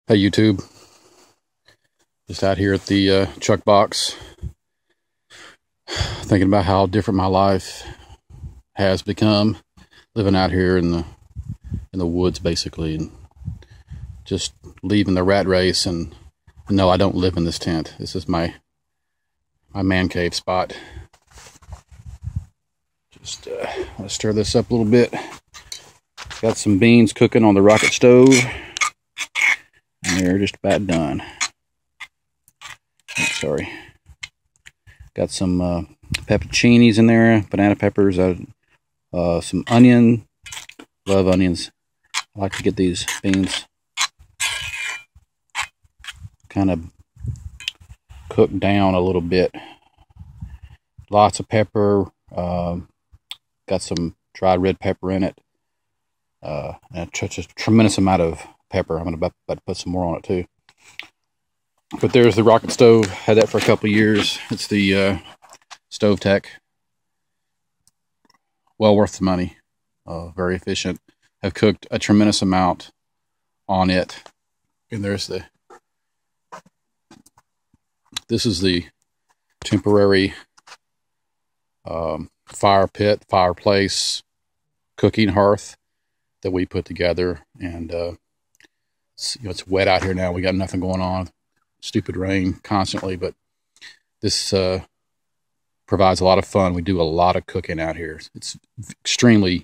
Hey YouTube, just out here at the chuck box, thinking about how different my life has become, living out here in the woods basically, and just leaving the rat race. And no, I don't live in this tent. This is my man cave spot. Just let's stir this up a little bit. Got some beans cooking on the rocket stove. And they're just about done. Oh, sorry. Got some pepperoncinis in there, banana peppers, some onion. Love onions. I like to get these beans kind of cooked down a little bit. Lots of pepper. Got some dried red pepper in it. And just a tremendous amount of pepper. I'm about to put some more on it too. But there's the rocket stove. Had that for a couple of years. It's the Stove Tech. Well worth the money. Very efficient. Have cooked a tremendous amount on it. And there's this is the temporary fireplace, cooking hearth that we put together. And it's wet out here now. We got nothing going on. Stupid rain constantly, but this provides a lot of fun. We do a lot of cooking out here. It's extremely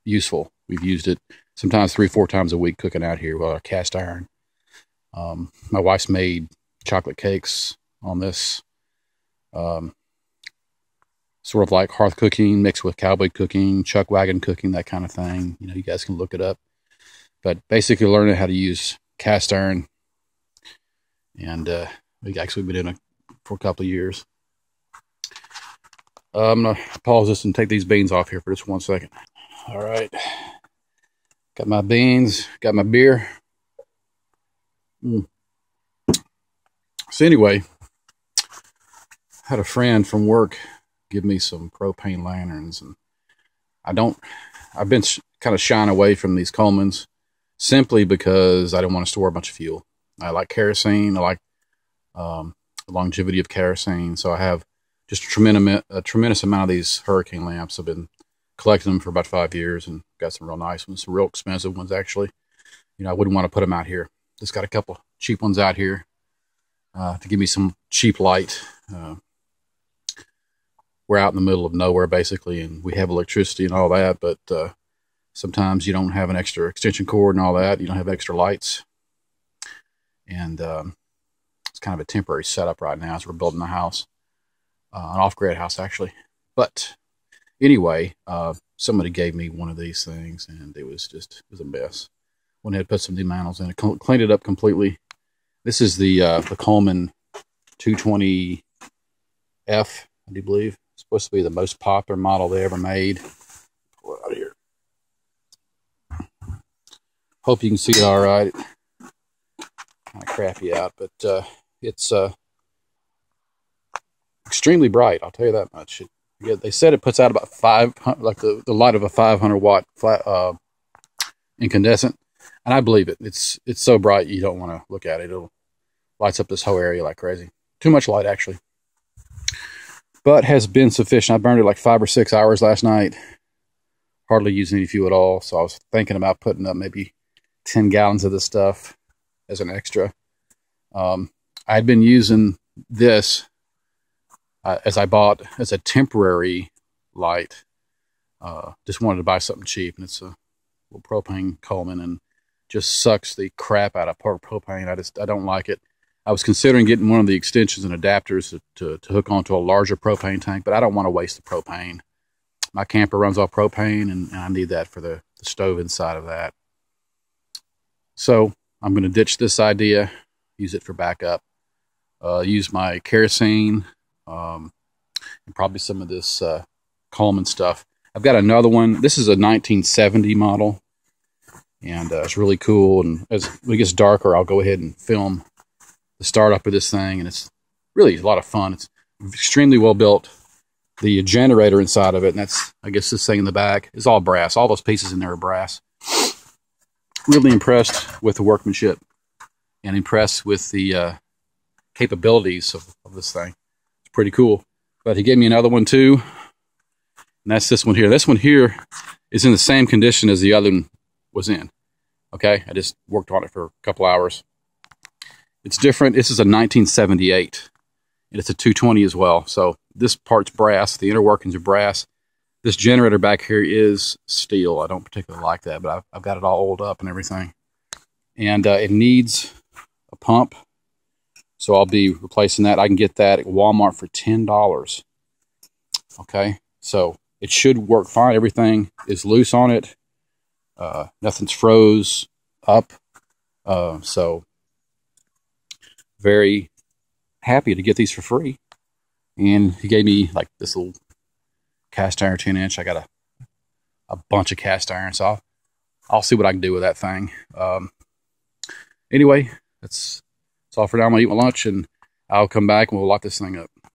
useful. We've used it sometimes 3-4 times a week cooking out here with our cast iron. My wife's made chocolate cakes on this. Sort of like hearth cooking mixed with cowboy cooking, chuck wagon cooking, that kind of thing. You know, you guys can look it up. But basically learning how to use cast iron. And we've actually been in it for a couple of years. I'm going to pause this and take these beans off here for just 1 second. All right. Got my beans, got my beer. So anyway, had a friend from work give me some propane lanterns, and I've been kind of shying away from these Colemans simply because I don't want to store a bunch of fuel. I like kerosene. I like the longevity of kerosene. So I have just a tremendous amount of these hurricane lamps. I've been collecting them for about 5 years and got some real nice ones, some real expensive ones actually. You know, I wouldn't want to put them out here. Just got a couple cheap ones out here to give me some cheap light. We're out in the middle of nowhere basically, and we have electricity and all that, but sometimes you don't have an extra extension cord and all that. You don't have extra lights. And it's kind of a temporary setup right now as we're building a house. An off-grid house, actually. But anyway, somebody gave me one of these things, and it was a mess. Went ahead and put some new mantles in it, cleaned it up completely. This is the Coleman 220F, I do believe. It's supposed to be the most popular model they ever made. Pull it out of here. Hope you can see it all right. Kind of crappy out, but it's extremely bright. I'll tell you that much. They said it puts out about 500, like the light of a 500 watt flat incandescent, and I believe it. It's so bright you don't want to look at it. It'll lights up this whole area like crazy. Too much light actually, but has been sufficient. I burned it like 5 or 6 hours last night. Hardly using any fuel at all. So I was thinking about putting up maybe 10 gallons of this stuff as an extra. I'd been using this as I bought as a temporary light. Just wanted to buy something cheap, and it's a little propane Coleman, and just sucks the crap out of propane. I don't like it. I was considering getting one of the extensions and adapters to hook onto a larger propane tank, but I don't want to waste the propane. My camper runs off propane, and I need that for the stove inside of that. So I'm going to ditch this idea, use it for backup, use my kerosene, and probably some of this Coleman stuff. I've got another one. This is a 1970 model, and it's really cool. And as it gets darker, I'll go ahead and film the startup of this thing, and it's really a lot of fun. It's extremely well built. The generator inside of it, and that's, I guess, this thing in the back, is all brass. All those pieces in there are brass. Really impressed with the workmanship. and impressed with the capabilities of this thing. It's pretty cool. But he gave me another one too, and that's this one here. This one here is in the same condition as the other one was in. Okay, I just worked on it for a couple hours. It's different. This is a 1978, and it's a 220 as well. So this part's brass. The inner workings are brass. This generator back here is steel. I don't particularly like that, but I've got it all oiled up and everything. And it needs a pump, so I'll be replacing that. I can get that at Walmart for $10. Okay, so it should work fine. Everything is loose on it. Nothing's froze up. So very happy to get these for free. And he gave me like this little cast iron 10-inch. I got a bunch of cast iron, so I'll see what I can do with that thing. Anyway, that's all for now. I'm gonna eat my lunch, and I'll come back and we'll lock this thing up.